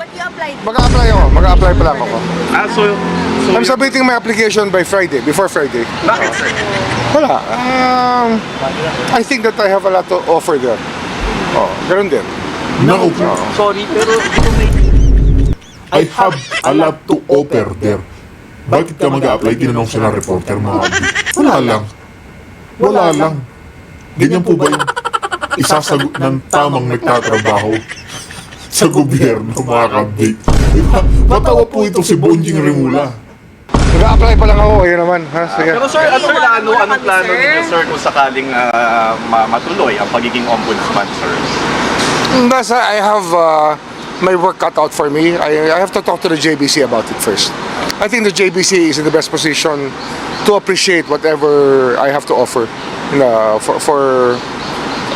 But you applied. Mag-a-apply ako. Mag-a-apply pa lang ako. So I'm submitting my application by Friday, before Friday. bakit, sir? Wala. I think that I have a lot to offer there. Oh, ganun din. Naku, Sorry, pero I have a lot to offer there. Bakit ka mag-a-apply? Tinanong siya ng reporter, mga kabdi. Wala lang. Wala lang. Ganyan po ba yung isasagot ng tamang nagtatrabaho sa gobyerno, mga kabdi? Diba? Matawa po ito si Bonjing Rimula. Mag-a-apply pa lang ako. Ayun naman. Ha? Sige. Pero sir, anong plano ninyo, sir, kung sakaling matuloy ang pagiging ombudsman, sir? Nasa, I have my work cut out for me. I have to talk to the JBC about it first. I think the JBC is in the best position to appreciate whatever I have to offer for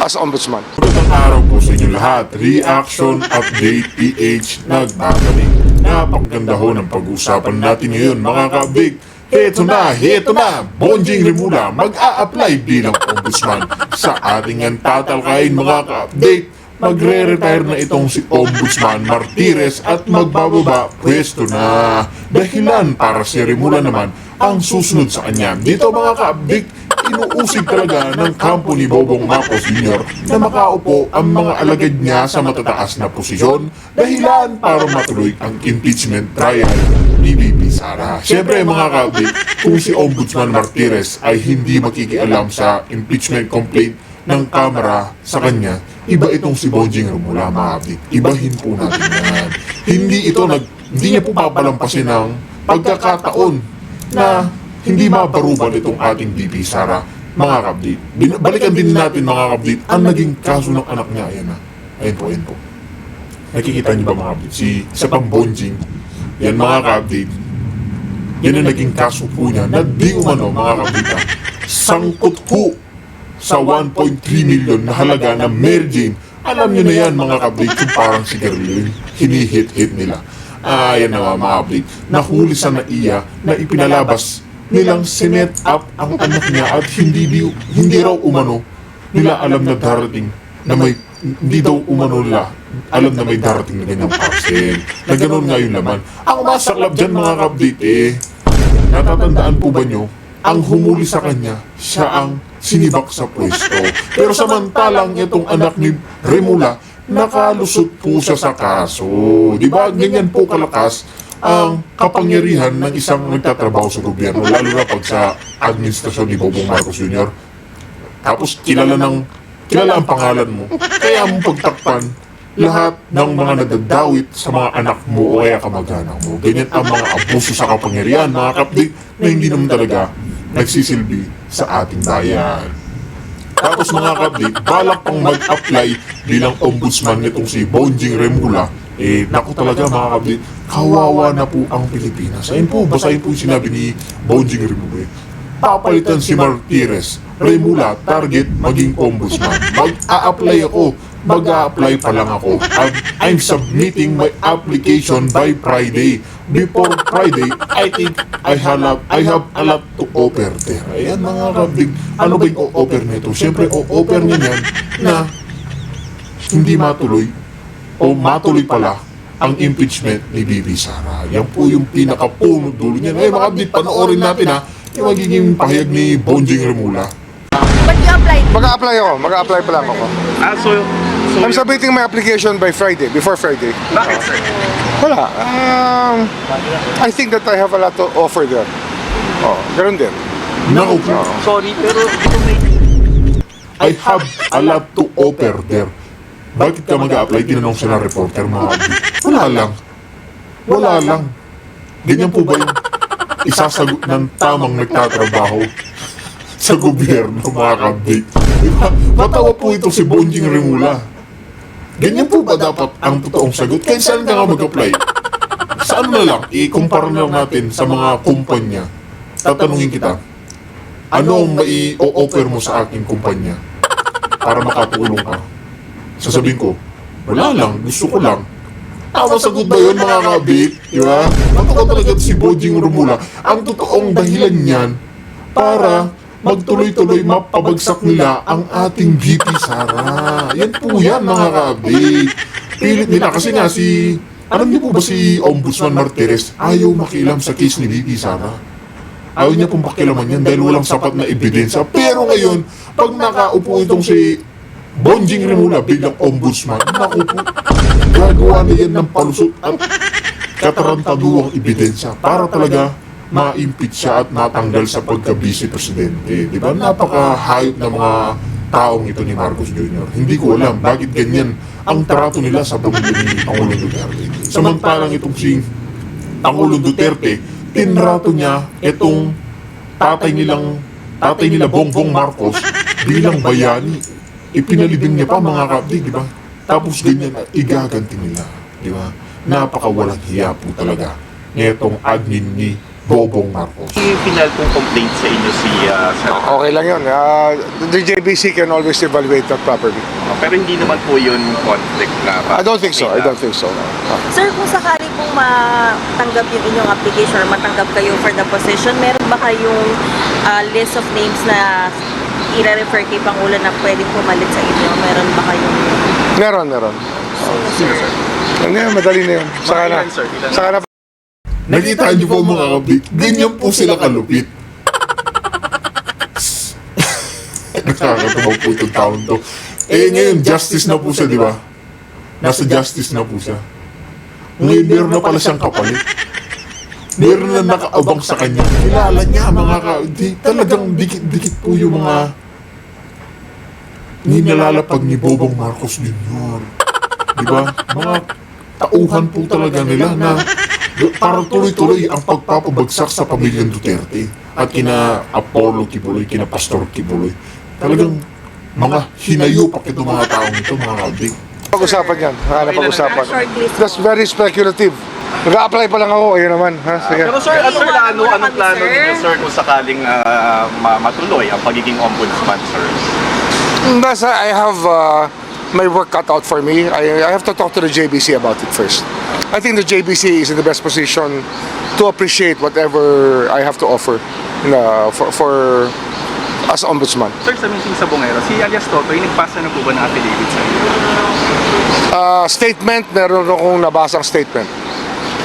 as ombudsman. Magandang araw po sa inyo lahat. Reaction Update PH nagbabalik. Napakaganda ho ng pag-uusapan natin ngayon, mga kabig. Heto na, Bonjing Rimula mag-a-apply bilang ombudsman. Sa ating yan tatalakayin, mga ka-update, magre-retire na itong si Ombudsman Martires at magbababa pwesto na. Dahilan para si Rimula naman ang susunod sa kanya. Dito, mga ka-update, inuusig talaga ng kampo ni Bobong Marcos Jr. na makaupo ang mga alagad niya sa matataas na posisyon dahilan para matuloy ang impeachment trial ni VP Sara. Siyempre, mga kabit, kung si Ombudsman Martires ay hindi makikialam sa impeachment complaint ng Kamara sa kanya, iba itong si Bonjing Rimula, mga kabit. Ibahin po natin yan. Hindi niya po papalampasin ng pagkakataon na hindi mabarubal itong ating VP Sara, mga kabdit. Balikan din natin, mga kabdit, ang naging kaso ng anak niya. Ayan na. Ayan po. Nakikita niyo ba, mga kabdit? Sa pambonjing. Yan, mga kabdit. Yan ang naging kaso po niya na di umano, mga kabdit, sangkot po sa 1.3 million na halaga ng Mary Jane. Alam niyo na yan, mga kabdit, yung parang sigarilyo, hinihit-hit nila. Ayan na, mga kabdit. Nahuli sa NAIA na ipinalabas nilang sinet up ang anak niya at hindi raw umano nila alam na darating na hindi daw umano nila alam na may darating na ganyang parcel na ganoon nga yung laman. Ang masaklap dyan, mga kabdit, natatandaan po ba nyo, ang humuli sa kanya, siya ang sinibak sa pwesto. Pero samantalang itong anak ni Rimula, nakalusot po siya sa kaso. Diba? Ganyan po kalakas ang kapangyarihan ng isang nagtatrabaho sa gobyerno, lalo na pag sa administrasyon ni Bobong Marcos Jr. Tapos kilala ang pangalan mo, kaya mo pagtakpan lahat ng mga nadadawit sa mga anak mo o kaya kamag-anak mo. Ganyan ang mga abuso sa kapangyarihan, mga kapdig, na hindi naman talaga nagsisilbi sa ating bayan. Tapos, mga kapdig, balak pang mag-apply bilang ombudsman nitong si Bonjing Rimula. Naku talaga, mga kablit, kawawa na po ang Pilipinas. Ayun po, basahin po yung sinabi ni Bonjing Rimula. Papalitan si Martires, Rimula, target maging ombudsman. Mag-a-apply pa lang ako. I'm submitting my application by Friday. Before Friday, I think I have a lot to offer there. Ayan, mga kablit, ano ba yung o-offer nito? Siyempre, o-offer niya yan na hindi matuloy o matuloy pala ang impeachment ni VP Sara. Yan po yung pinakapunod dulo niya. Ngayon, mga kabdit, panoorin natin yung magiging pahayag ni Bonjing Rimula. But you applied. Mag-a-apply ako. Mag-a-apply pa lang ako. So I'm submitting my application by Friday, before Friday. bakit, sir? Wala. I think that I have a lot to offer there. Oh, ganun din. Naku, Sorry, pero I have a lot to offer there. Bakit ka mag-a-apply? Tinanong siya ng reporter, mga kabdit. Wala lang. Ganyan po ba yung isasagot ng tamang nagtatrabaho sa gobyerno, mga kabdit? Diba? Matawa po ito si Bonjing Rimula. Ganyan po ba dapat ang totoong sagot? Kaya saan ka nga mag-apply? Saan na lang? I-compare na lang natin sa mga kumpanya. Tatanungin kita, ano ang mai-o-offer mo sa aking kumpanya para makatulong ka? Sasabihin ko, wala lang, gusto ko lang. Tama sagot ba yun, mga kabit? Diba? Matawa talaga si Bonjing Rimula. Ang totoong dahilan niyan para magtuloy-tuloy mapabagsak nila ang ating VP Sara. Yan po yan, mga kabit. Pilit nila kasi nga si Alam niyo po ba si Ombudsman Martires ayaw makialam sa case ni Vicky Sara? Ayaw niya pong pakialaman yan dahil walang sapat na ebidensya. Pero ngayon, pag nakaupo itong si Bonjing Rimula bilang ombudsman, naku po, gagawa na yan ng palusot at katarantaduang ebidensya para talaga ma-impeach siya at natanggal sa pagka-vice presidente. Di ba? Napaka-hayop na mga taong ito ni Marcos Jr. Hindi ko alam bakit ganyan ang trato nila sa pamilya ni Pangulong Duterte. Samantalang itong si Pangulong Duterte, tinrato niya itong tatay nila Bongbong Marcos bilang bayani. Ipinalibing niya pa mga kapdi, di ba? Tapos ganyan igaganti nila, di ba? Napakawalang hiya po talaga nitong admin ni Bongbong Marcos. May final pong complaint sa inyo si Senator. Okay lang yun. The JBC can always evaluate that properly. Pero hindi naman po yun conflict na. I don't think so. I don't think so. Sir, kung sakali pong matanggap yung inyong application or matanggap kayo for the position, meron ba kayong list of names na i-refer kay Pangulo na pwedeng pumalit sa inyo? Meron ba kayong... Meron. Sino, sir? Ano yan? Madali na yun. Saka na. Ilan, sir? Ilan? Saka na. Nakita niyo po mga kapdi, ganyan po sila kalupit. Nakakatawa po itong taon to. Eh ngayon, justice na po siya, di ba? Nasa justice na po siya. Ngayon, meron na pala siyang kapalit. Meron na nakaabang sa kanya. Kilala niya, mga talagang dikit-dikit po yung mga nilalapag ni Bongbong Marcos Jr. Di ba? Mga tauhan po talaga nila na para tuloy-tuloy ang pagpapabagsak sa pamilyang Duterte at kina Apollo Kibuloy, kina Pastor Kibuloy. Talagang mga hinayupak itong mga taong ito, mga kabig. Pag-usapan yan. Pag-usapan. Shortlist. That's very speculative. Nag-a-apply pa lang ako. Ayun naman. Ha? Sige. Pero sir, Sir, iwanan mo na anong kami, plano sir. ninyo, sir, kung sakaling matuloy ang pagiging ombudsman, sir? I have my work cut out for me. I have to talk to the JBC about it first. I think the JBC is in the best position to appreciate whatever I have to offer for as ombudsman. Sir, sa meeting sa Bungero, si alias Totoy, nagpasa na po ba ng affidavit sa inyo? Statement, meron akong nabasang statement.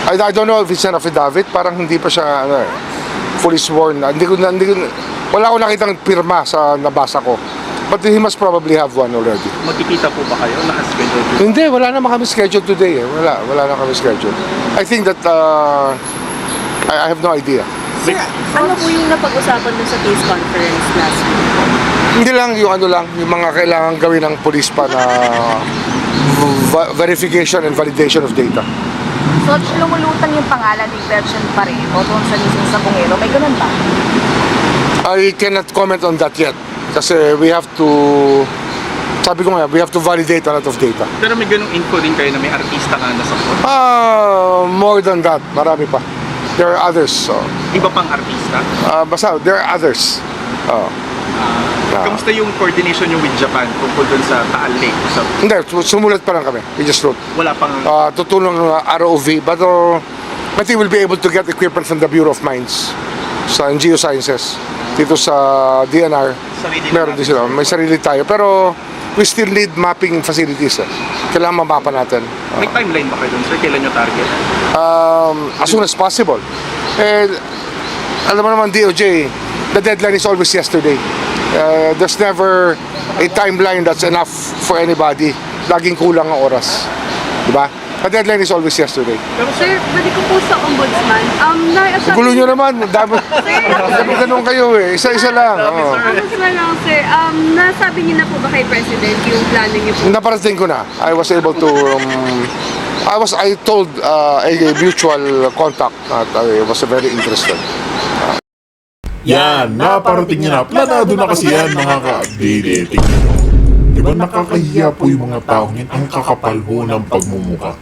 I don't know if it's an affidavit, parang hindi pa siya fully sworn. Wala akong nakitang pirma sa nabasa ko. But he must probably have one already. Magkikita po ba kayo? Nakaschedule po? Hindi, wala naman kami scheduled today. Wala na kami scheduled. I think that I have no idea. Sir, ano po yung napag-usapan dun sa case conference last week? Hindi lang yung mga kailangan gawin ng police pa na verification and validation of data. So, lumulutang yung pangalan ni Gretchen Pareho doon sa mismo sa Bungero. May ganun ba? I cannot comment on that yet. Kasi we have to, sabi ko nga, we have to validate a lot of data. Pero may ganung info din kayo na may artista ka na sa phone. More than that, marami pa. There are others. So, Iba pang artista? basta, there are others. Kamusta yung coordination nyo with Japan tungkol dun sa Taal Lake? Hindi, sumulat pa lang kami. We just wrote. Wala pang... Tutulong ng ROV, but I think we'll be able to get equipment from the Bureau of Mines sa Geosciences. Dito sa DNR, Sarili meron din sila. May sarili tayo. Pero we still need mapping facilities. Kailangan mamapa natin. May timeline ba kayo dun, sir? Kailan nyo target? As soon as possible. Alam mo naman, DOJ, the deadline is always yesterday. There's never a timeline that's enough for anybody. Laging kulang ang oras. Diba? The deadline is always yesterday. Sir, balik ko po sa ombudsman. Gulo nyo naman. Dami kayo eh. Isa-isa lang. Oo. Ombudsman lang, sir. Nasabi niyo na po ba kay President yung plano niyo po? Naparating ko na. I was able to I told a mutual contact that I was very interested. Yan, naparating niya na. Planado na kasi yan, mga ka-update. Tingnan nyo. Diba nakakahiya po yung mga taong yan? Ang kakapal ho ng pagmumuka.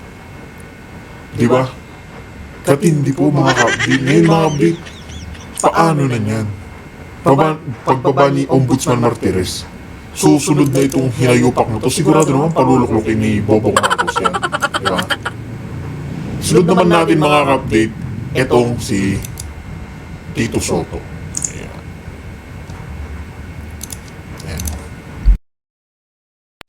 Diba? Katindi po mga ka-update. Ngayon mga update, paano na yan? Pagbaba ni Ombudsman Martires, susunod na itong hinayupak mo to. Sigurado naman paluluklukin ni Bongbong Marcos yan. Diba? Sunod naman natin mga ka-update, etong si Tito Soto.